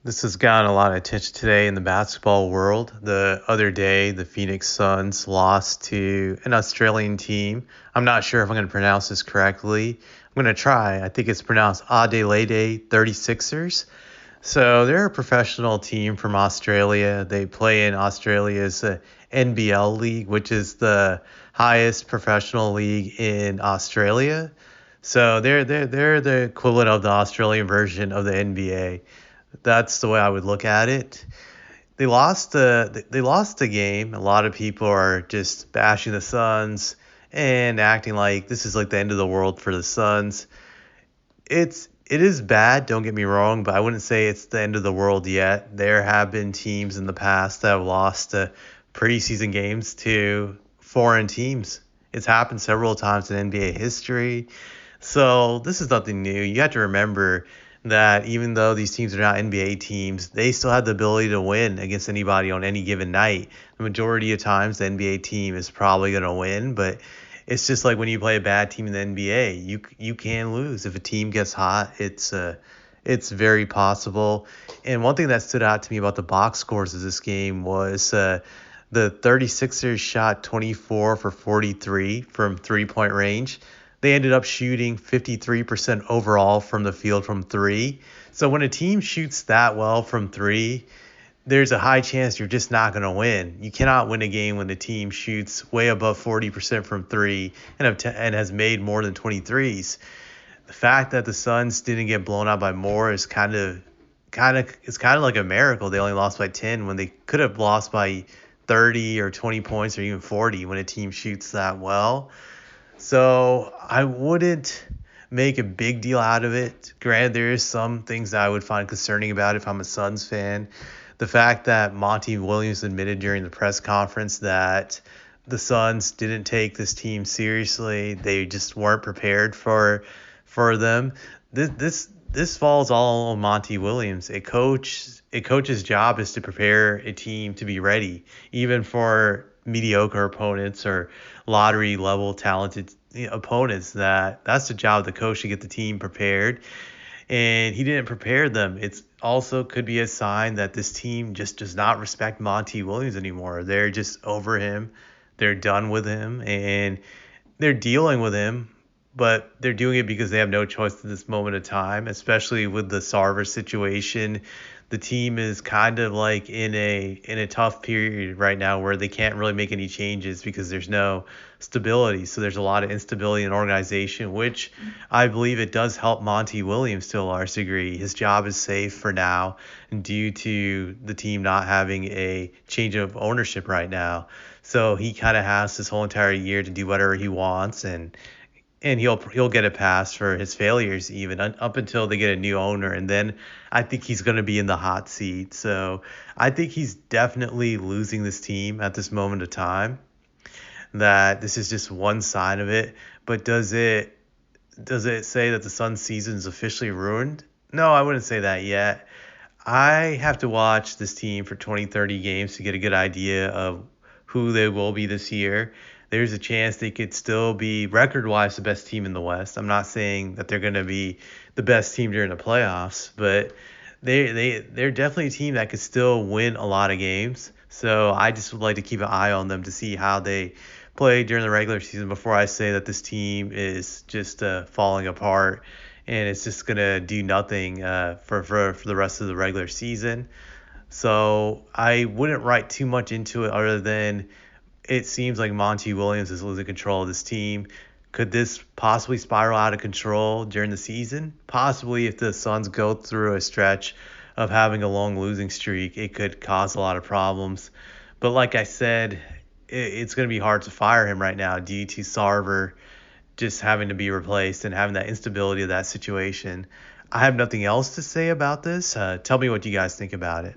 This has gotten a lot of attention today in the basketball world. The other day, the Phoenix Suns lost to an Australian team. I'm not sure if I'm going to pronounce this correctly. I'm going to try. I think it's pronounced Adelaide 36ers. So they're a professional team from Australia. They play in Australia's NBL league, which is the highest professional league in Australia. So they're the equivalent of the Australian version of the NBA. That's the way I would look at it. They lost the game. A lot of people are just bashing the Suns and acting like this is like the end of the world for the Suns. It is bad, don't get me wrong, but I wouldn't say it's the end of the world yet. There have been teams in the past that have lost preseason games to foreign teams. It's happened several times in NBA history. So this is nothing new. You have to remember that even though these teams are not NBA teams, they still have the ability to win against anybody on any given night. The majority of times, the NBA team is probably going to win, but it's just like when you play a bad team in the NBA, you can lose. If a team gets hot, it's very possible. And one thing that stood out to me about the box scores of this game was the 36ers shot 24 for 43 from three-point range. They ended up shooting 53% overall from the field from three. So when a team shoots that well from three, there's a high chance you're just not going to win. You cannot win a game when the team shoots way above 40% from three and has made more than 23s. The fact that the Suns didn't get blown out by more is kind of like a miracle. They only lost by 10 when they could have lost by 30 or 20 points or even 40 when a team shoots that well. So I wouldn't make a big deal out of it. Granted, there is some things that I would find concerning about it if I'm a Suns fan. The fact that Monty Williams admitted during the press conference that the Suns didn't take this team seriously. They just weren't prepared for them. This falls all on Monty Williams. A coach's job is to prepare a team to be ready, even for mediocre opponents or lottery level talented opponents. That's the job of the coach, to get the team prepared, and he didn't prepare them. It's also could be a sign that this team just does not respect Monty Williams anymore. They're just over him. They're done with him, and they're dealing with him, but they're doing it because they have no choice at this moment of time, especially with the Sarver situation. The team is kind of like in a tough period right now where they can't really make any changes because there's no stability. So there's a lot of instability in the organization, which I believe it does help Monty Williams to a large degree. His job is safe for now due to the team not having a change of ownership right now. So he kind of has this whole entire year to do whatever he wants, and he'll get a pass for his failures even up until they get a new owner, and then I think he's going to be in the hot seat. So I think he's definitely losing this team at this moment of time. That this is just one side of it, but does it say that the Suns season is officially ruined? No, I wouldn't say that yet. I have to watch this team for 20, 30 games to get a good idea of who they will be this year. There's a chance they could still be record-wise the best team in the West. I'm not saying that they're going to be the best team during the playoffs, but they're definitely a team that could still win a lot of games. So I just would like to keep an eye on them to see how they play during the regular season before I say that this team is just falling apart and it's just going to do nothing for the rest of the regular season. So I wouldn't write too much into it other than it seems like Monty Williams is losing control of this team. Could this possibly spiral out of control during the season? Possibly, if the Suns go through a stretch of having a long losing streak, it could cause a lot of problems. But like I said, it's going to be hard to fire him right now due to Sarver just having to be replaced and having that instability of that situation. I have nothing else to say about this. Tell me what you guys think about it.